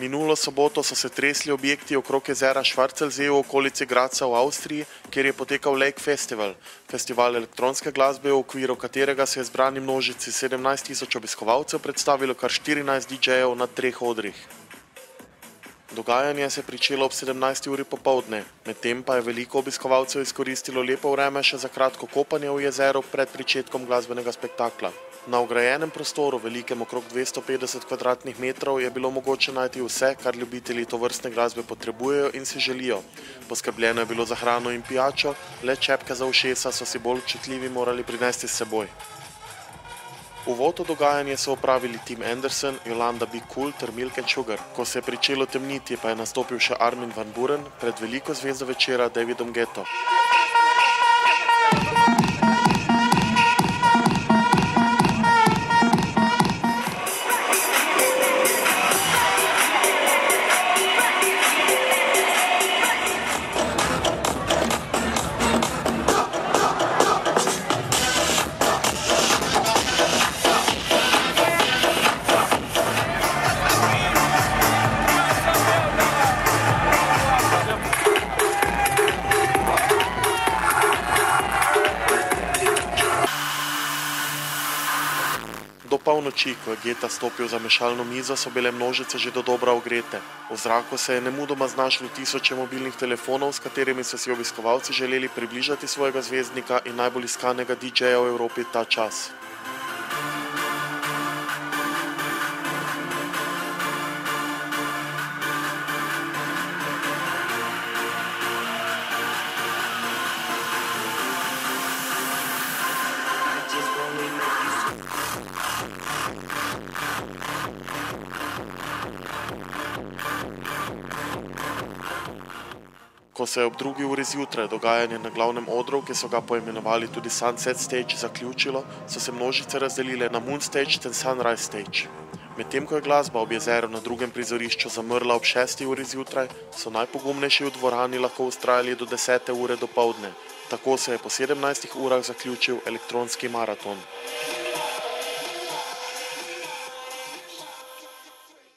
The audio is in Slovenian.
Minulo soboto so se tresli objekti okrog jezera Schwarzelsee v okolici Gradca v Avstriji, kjer je potekal Lake Festival, festival elektronske glasbe, v okviru katerega se je zbrani množici 17.000 obiskovalcev predstavilo kar 14 DJ-jev na 3 odrih. Dogajanje se je pričelo ob 17. uri popoldne, medtem pa je veliko obiskovalcev izkoristilo lepo vreme še za kratko kopanje v jezeru pred pričetkom glasbenega spektakla. Na ograjenem prostoru, velikem okrog 250 kvadratnih metrov, je bilo mogoče najti vse, kar ljubitelji tovrstne glasbe potrebujejo in si želijo. Poskrbljeno je bilo za hrano in pijačo, le čepke za ušesa so si bolj občutljivi morali prinesti s seboj. Uvod v dogajanje so opravili Tim Anderson, Yolanda Be Cool ter Milk & Sugar. Ko se je pričelo temniti, pa je nastopil še Armin van Buuren pred veliko zvezdo večera Davidom Guetto. Do polnoči, ko je Guetta stopil za mešalno mizo, so bile množice že dodobra ogrete. V zraku se je nemudoma znašlo tisoče mobilnih telefonov, s katerimi so si obiskovalci želeli približati svojega zvezdnika in najbolj iskanega DJ-ja v Evropi ta čas. Ko se je ob 2. uri zjutraj dogajanje na glavnem odru, ki so ga poimenovali tudi Sunset Stage, zaključilo, so se množice razdelile na Moon Stage in Sunrise Stage. Medtem ko je glasba ob jezeru na drugem prizorišču zamrla ob 6. uri zjutraj, so najpogumnejši v dvorani lahko vztrajali do 10. ure dopoldne. Tako se je po 17 urah zaključil elektronski maraton.